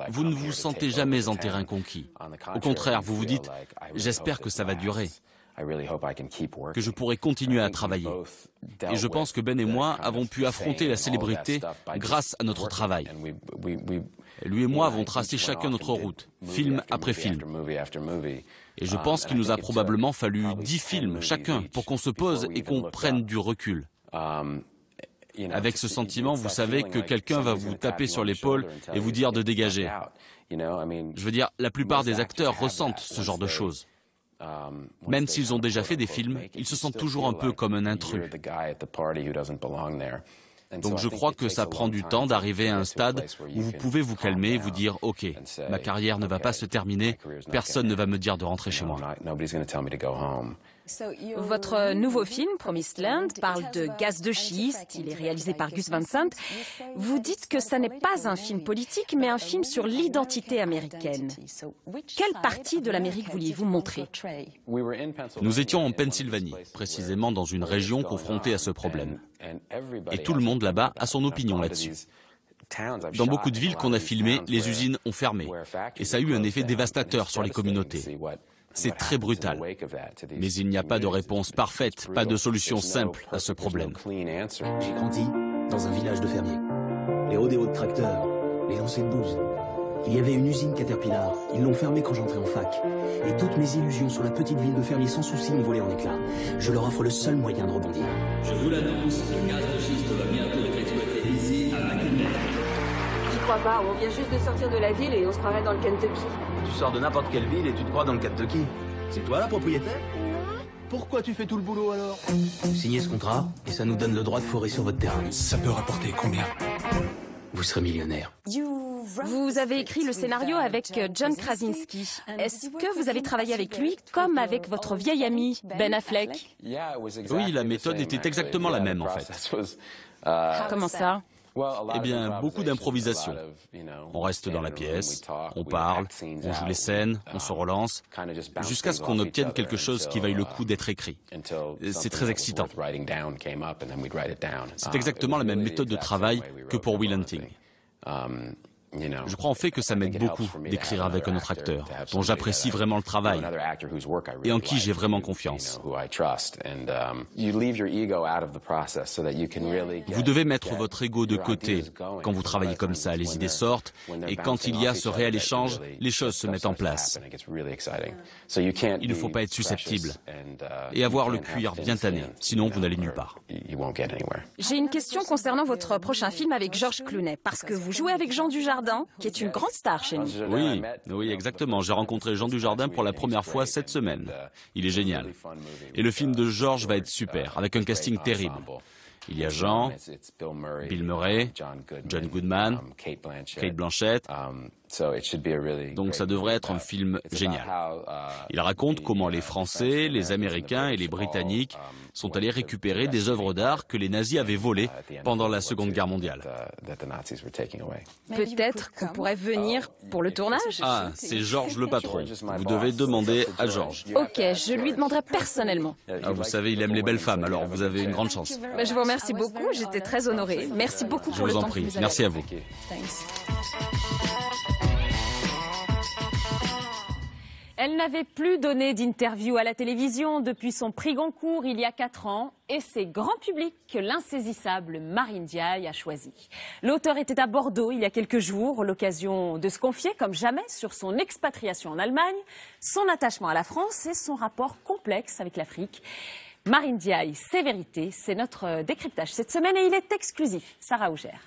vous ne vous sentez jamais en terrain conquis. Au contraire, vous vous dites « j'espère que ça va durer ». que je pourrai continuer à travailler. Et je pense que Ben et moi avons pu affronter la célébrité grâce à notre travail. Lui et moi avons tracé chacun notre route, film après film. Et je pense qu'il nous a probablement fallu 10 films chacun pour qu'on se pose et qu'on prenne du recul. Avec ce sentiment, vous savez que quelqu'un va vous taper sur l'épaule et vous dire de dégager. Je veux dire, la plupart des acteurs ressentent ce genre de choses. Même s'ils ont déjà fait des films, ils se sentent toujours un peu comme un intrus. Donc je crois que ça prend du temps d'arriver à un stade où vous pouvez vous calmer et vous dire « Ok, ma carrière ne va pas se terminer, personne ne va me dire de rentrer chez moi ». Votre nouveau film, Promised Land, parle de gaz de schiste. Il est réalisé par Gus Van Sant. Vous dites que ça n'est pas un film politique, mais un film sur l'identité américaine. Quelle partie de l'Amérique vouliez-vous montrer? Nous étions en Pennsylvanie, précisément dans une région confrontée à ce problème. Et tout le monde là-bas a son opinion là-dessus. Dans beaucoup de villes qu'on a filmées, les usines ont fermé. Et ça a eu un effet dévastateur sur les communautés. C'est très brutal. Mais il n'y a pas de réponse parfaite, pas de solution simple à ce problème. J'ai grandi dans un village de fermiers. Les rodéos de tracteurs, les lancers de bouse. Il y avait une usine Caterpillar. Ils l'ont fermée quand j'entrais en fac. Et toutes mes illusions sur la petite ville de fermiers sans souci m'ont volé en éclats. Je leur offre le seul moyen de rebondir. Je vous l'annonce, le gaz de schiste va bientôt être exploité ici à McKinley. J'y crois pas, on vient juste de sortir de la ville et on se croirait dans le Kentucky. Tu sors de n'importe quelle ville et tu te crois dans le Kentucky. C'est toi la propriétaire? Pourquoi tu fais tout le boulot alors? Signez ce contrat et ça nous donne le droit de forer sur votre terrain. Ça peut rapporter combien? Vous serez millionnaire. Vous avez écrit le scénario avec John Krasinski. Est-ce que vous avez travaillé avec lui comme avec votre vieil ami Ben Affleck? Oui, la méthode était exactement la même en fait. Comment ça? Eh bien, beaucoup d'improvisation. On reste dans la pièce, on parle, on joue les scènes, on se relance, jusqu'à ce qu'on obtienne quelque chose qui vaille le coup d'être écrit. C'est très excitant. C'est exactement la même méthode de travail que pour Will Hunting. Je crois en fait que ça m'aide beaucoup d'écrire avec un autre acteur, dont j'apprécie vraiment le travail et en qui j'ai vraiment confiance. Vous devez mettre votre ego de côté quand vous travaillez comme ça, les idées sortent et quand il y a ce réel échange, les choses se mettent en place. Il ne faut pas être susceptible et avoir le cuir bien tanné, sinon vous n'allez nulle part. J'ai une question concernant votre prochain film avec George Clooney, parce que vous jouez avec Jean Dujardin, qui est une grande star chez nous. Oui, exactement. J'ai rencontré Jean Dujardin pour la première fois cette semaine. Il est génial. Et le film de George va être super, avec un casting terrible. Il y a Jean, Bill Murray, John Goodman, Kate Blanchett. Donc ça devrait être un film génial. Il raconte comment les Français, les Américains et les Britanniques sont allés récupérer des œuvres d'art que les nazis avaient volées pendant la Seconde Guerre mondiale. Peut-être qu'on pourrait venir pour le tournage? Ah, c'est Georges le patron. Vous devez demander à Georges. Ok, je lui demanderai personnellement. Ah, vous savez, il aime les belles femmes, alors vous avez une grande chance. Je vous remercie beaucoup, j'étais très honorée. Merci beaucoup pour le temps que vous avez. Je vous en prie, merci à vous. Elle n'avait plus donné d'interview à la télévision depuis son prix Goncourt il y a 4 ans et c'est grand public que l'insaisissable Marine Diaye a choisi. L'auteur était à Bordeaux il y a quelques jours, l'occasion de se confier comme jamais sur son expatriation en Allemagne, son attachement à la France et son rapport complexe avec l'Afrique. Marine Diaye, c'est vérité, c'est notre décryptage cette semaine et il est exclusif. Sarah Augère.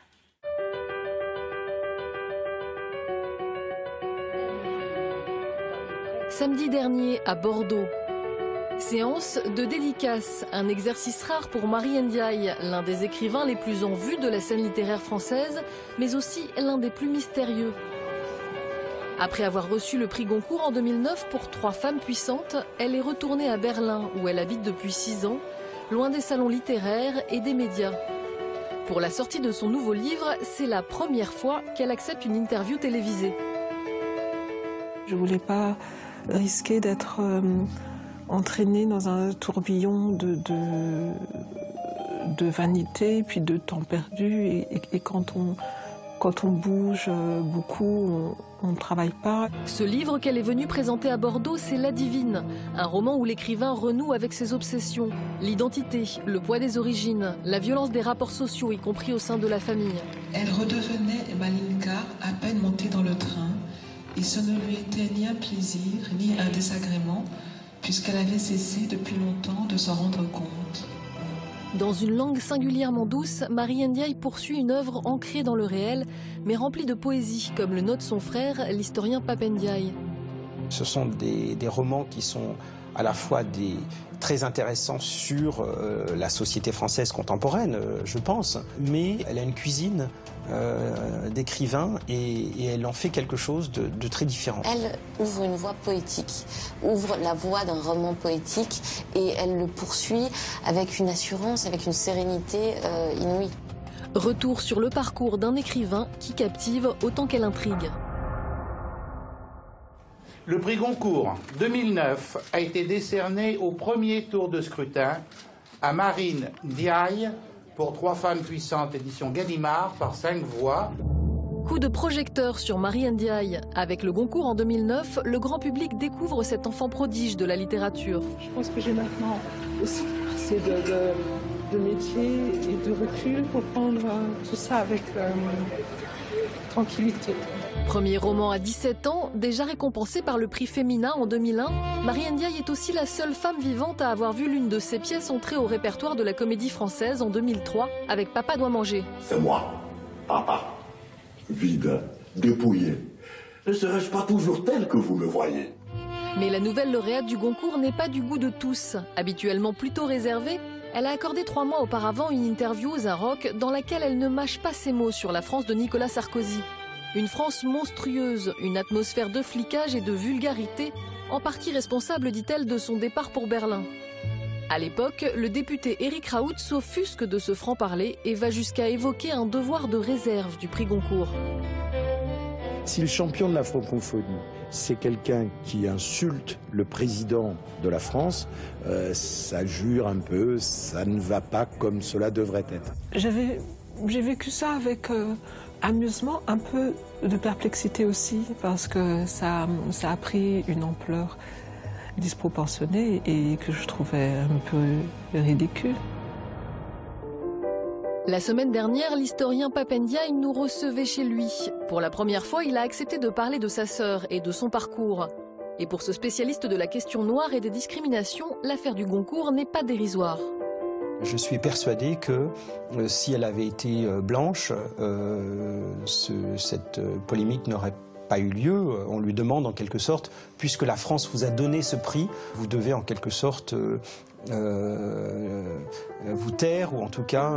Samedi dernier, à Bordeaux. Séance de dédicace, un exercice rare pour Marine Diaye, l'un des écrivains les plus en vue de la scène littéraire française, mais aussi l'un des plus mystérieux. Après avoir reçu le prix Goncourt en 2009 pour 3 femmes puissantes, elle est retournée à Berlin, où elle habite depuis 6 ans, loin des salons littéraires et des médias. Pour la sortie de son nouveau livre, c'est la première fois qu'elle accepte une interview télévisée. Je voulais pas risquer d'être entraînée dans un tourbillon de vanité, puis de temps perdu. Et quand Quand on bouge beaucoup, on ne travaille pas. Ce livre qu'elle est venue présenter à Bordeaux, c'est La Divine, un roman où l'écrivain renoue avec ses obsessions, l'identité, le poids des origines, la violence des rapports sociaux, y compris au sein de la famille. Elle redevenait Malinka à peine montée dans le train, et ce ne lui était ni un plaisir, ni un désagrément, puisqu'elle avait cessé depuis longtemps de s'en rendre compte. Dans une langue singulièrement douce, Marie Ndiaye poursuit une œuvre ancrée dans le réel, mais remplie de poésie, comme le note son frère, l'historien Pape Ndiaye. Ce sont des romans qui sont à la fois très intéressants sur la société française contemporaine, je pense, mais elle a une cuisine d'écrivain et elle en fait quelque chose de très différent. Elle ouvre une voie poétique, ouvre la voie d'un roman poétique et elle le poursuit avec une assurance, avec une sérénité inouïe. Retour sur le parcours d'un écrivain qui captive autant qu'elle intrigue. Le prix Goncourt 2009 a été décerné au premier tour de scrutin à Marine Ndiaye pour 3 femmes puissantes, édition Gallimard, par 5 voix. Coup de projecteur sur Marie Ndiaye. Avec le Goncourt en 2009, le grand public découvre cet enfant prodige de la littérature. Je pense que j'ai maintenant aussi assez de métier et de recul pour prendre tout ça avec tranquillité. Premier roman à 17 ans, déjà récompensé par le prix Féminin en 2001, Marie Ndiaye est aussi la seule femme vivante à avoir vu l'une de ses pièces entrer au répertoire de la Comédie Française en 2003 avec Papa doit manger. C'est moi, papa, vide, dépouillé. Ne serais-je pas toujours tel que vous me voyez? Mais la nouvelle lauréate du Goncourt n'est pas du goût de tous. Habituellement plutôt réservée, elle a accordé 3 mois auparavant une interview aux Inrocks dans laquelle elle ne mâche pas ses mots sur la France de Nicolas Sarkozy. Une France monstrueuse, une atmosphère de flicage et de vulgarité, en partie responsable, dit-elle, de son départ pour Berlin. À l'époque, le député Éric Raoult s'offusque de ce franc-parler et va jusqu'à évoquer un devoir de réserve du prix Goncourt. Si le champion de la francophonie, c'est quelqu'un qui insulte le président de la France, ça jure un peu, ça ne va pas comme cela devrait être. J'ai vécu ça avec amusement, un peu de perplexité aussi, parce que ça a pris une ampleur disproportionnée et que je trouvais un peu ridicule. La semaine dernière, l'historien Pape Ndiaye nous recevait chez lui. Pour la première fois, il a accepté de parler de sa sœur et de son parcours. Et pour ce spécialiste de la question noire et des discriminations, l'affaire du Goncourt n'est pas dérisoire. Je suis persuadé que si elle avait été blanche, cette polémique n'aurait pas eu lieu. On lui demande en quelque sorte, puisque la France vous a donné ce prix, vous devez en quelque sorte vous taire ou en tout cas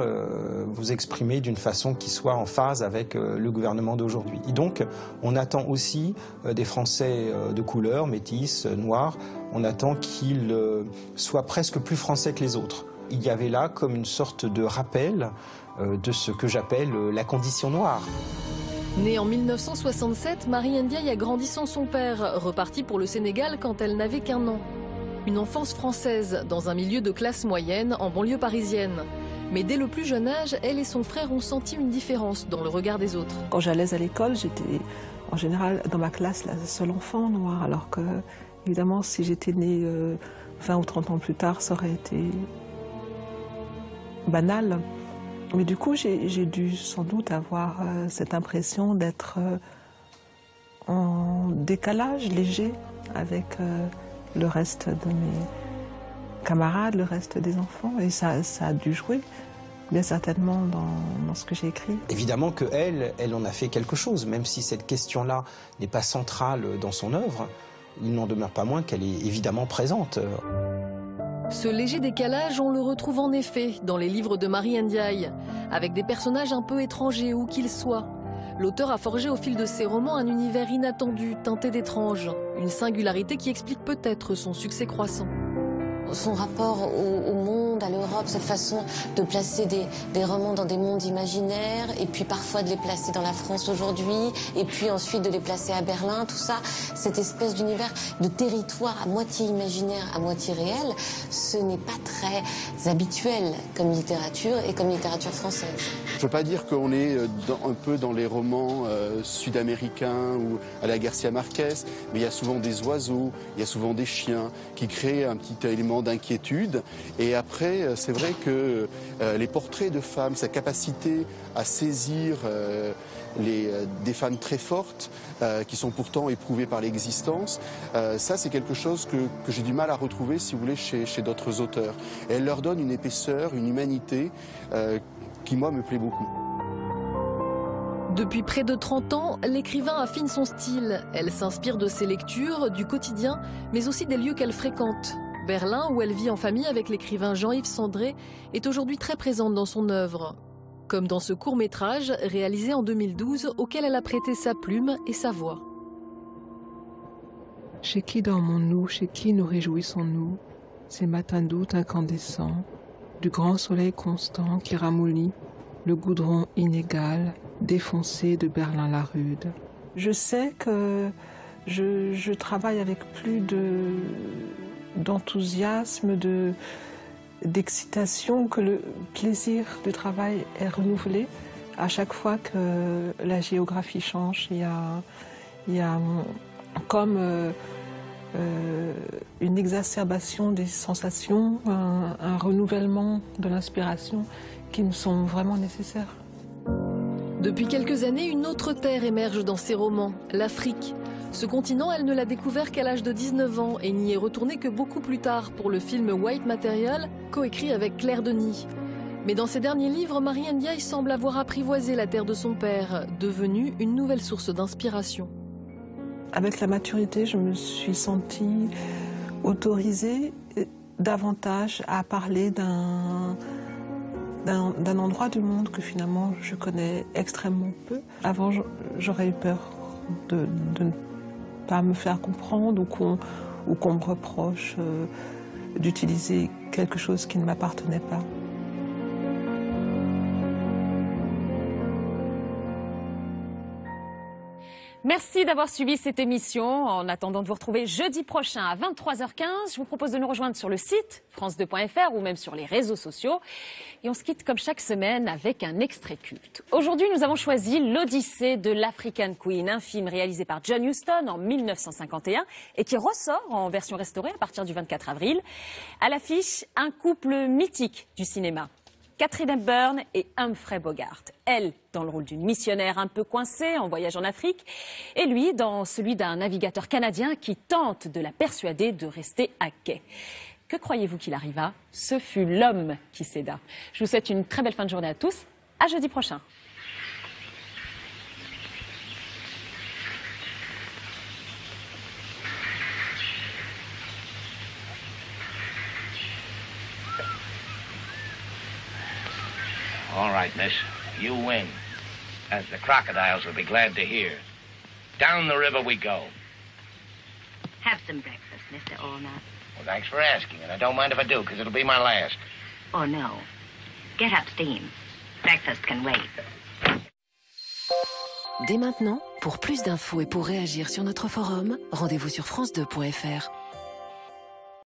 vous exprimer d'une façon qui soit en phase avec le gouvernement d'aujourd'hui. Et donc on attend aussi des Français de couleur, métis, noirs, on attend qu'ils soient presque plus français que les autres. Il y avait là comme une sorte de rappel de ce que j'appelle la condition noire. Née en 1967, Marie Ndiaye a grandi sans son père, repartie pour le Sénégal quand elle n'avait qu'1 an. Une enfance française, dans un milieu de classe moyenne, en banlieue parisienne. Mais dès le plus jeune âge, elle et son frère ont senti une différence dans le regard des autres. Quand j'allais à l'école, j'étais en général dans ma classe la seule enfant noire, alors que, évidemment, si j'étais née 20 ou 30 ans plus tard, ça aurait été banal. Mais du coup, j'ai dû sans doute avoir cette impression d'être en décalage léger avec le reste de mes camarades, le reste des enfants. Et ça a dû jouer, bien certainement, dans ce que j'ai écrit. Évidemment qu'elle en a fait quelque chose, même si cette question-là n'est pas centrale dans son œuvre, il n'en demeure pas moins qu'elle est évidemment présente. Ce léger décalage, on le retrouve en effet dans les livres de Marie Ndiaye, avec des personnages un peu étrangers où qu'ils soient. L'auteur a forgé au fil de ses romans un univers inattendu, teinté d'étrange, une singularité qui explique peut-être son succès croissant. Son rapport au monde, à l'Europe, cette façon de placer des romans dans des mondes imaginaires, et puis parfois de les placer dans la France aujourd'hui, et puis ensuite de les placer à Berlin, tout ça, cette espèce d'univers, de territoire à moitié imaginaire, à moitié réel, ce n'est pas très habituel comme littérature et comme littérature française. Je ne veux pas dire qu'on est un peu dans les romans sud-américains ou à la Garcia Marquez, mais il y a souvent des oiseaux, il y a souvent des chiens qui créent un petit élément d'inquiétude. Et après, c'est vrai que les portraits de femmes, sa capacité à saisir des femmes très fortes, qui sont pourtant éprouvées par l'existence, ça c'est quelque chose que j'ai du mal à retrouver, si vous voulez, chez d'autres auteurs. Et elle leur donne une épaisseur, une humanité qui, moi, me plaît beaucoup. Depuis près de 30 ans, l'écrivain affine son style. Elle s'inspire de ses lectures, du quotidien, mais aussi des lieux qu'elle fréquente. Berlin, où elle vit en famille avec l'écrivain Jean-Yves Sandré, est aujourd'hui très présente dans son œuvre. Comme dans ce court-métrage réalisé en 2012, auquel elle a prêté sa plume et sa voix. Chez qui dormons-nous, chez qui nous réjouissons-nous, ces matins d'août incandescents, du grand soleil constant qui ramollit le goudron inégal, défoncé de Berlin-la-Rude. Je sais que je travaille avec plus d'enthousiasme, d'excitation, que le plaisir du travail est renouvelé à chaque fois que la géographie change. Il y a comme une exacerbation des sensations, un renouvellement de l'inspiration qui me sont vraiment nécessaires. Depuis quelques années, une autre terre émerge dans ses romans, l'Afrique. Ce continent, elle ne l'a découvert qu'à l'âge de 19 ans et n'y est retournée que beaucoup plus tard pour le film White Material, coécrit avec Claire Denis. Mais dans ses derniers livres, Marie Ndiaye semble avoir apprivoisé la terre de son père, devenue une nouvelle source d'inspiration. Avec la maturité, je me suis sentie autorisée davantage à parler d'un endroit du monde que finalement je connais extrêmement peu. Avant, j'aurais eu peur de ne pas me faire comprendre ou qu'on me reproche d'utiliser quelque chose qui ne m'appartenait pas. Merci d'avoir suivi cette émission. En attendant de vous retrouver jeudi prochain à 23h15, je vous propose de nous rejoindre sur le site france2.fr ou même sur les réseaux sociaux. Et on se quitte comme chaque semaine avec un extrait culte. Aujourd'hui, nous avons choisi l'Odyssée de l'African Queen, un film réalisé par John Huston en 1951 et qui ressort en version restaurée à partir du 24 avril. À l'affiche, un couple mythique du cinéma. Katharine Hepburn et Humphrey Bogart. Elle, dans le rôle d'une missionnaire un peu coincée en voyage en Afrique, et lui, dans celui d'un navigateur canadien qui tente de la persuader de rester à quai. Que croyez-vous qu'il arriva? Ce fut l'homme qui céda. Je vous souhaite une très belle fin de journée à tous. À jeudi prochain. All right, miss. You win. As the crocodiles will be glad to hear. Down the river we go. Have some breakfast, Mr. Allnut. Well, thanks for asking, and I don't mind if I do, because it'll be my last. Oh, no. Get up steam. Breakfast can wait. Dès maintenant, pour plus d'infos et pour réagir sur notre forum, rendez-vous sur france2.fr.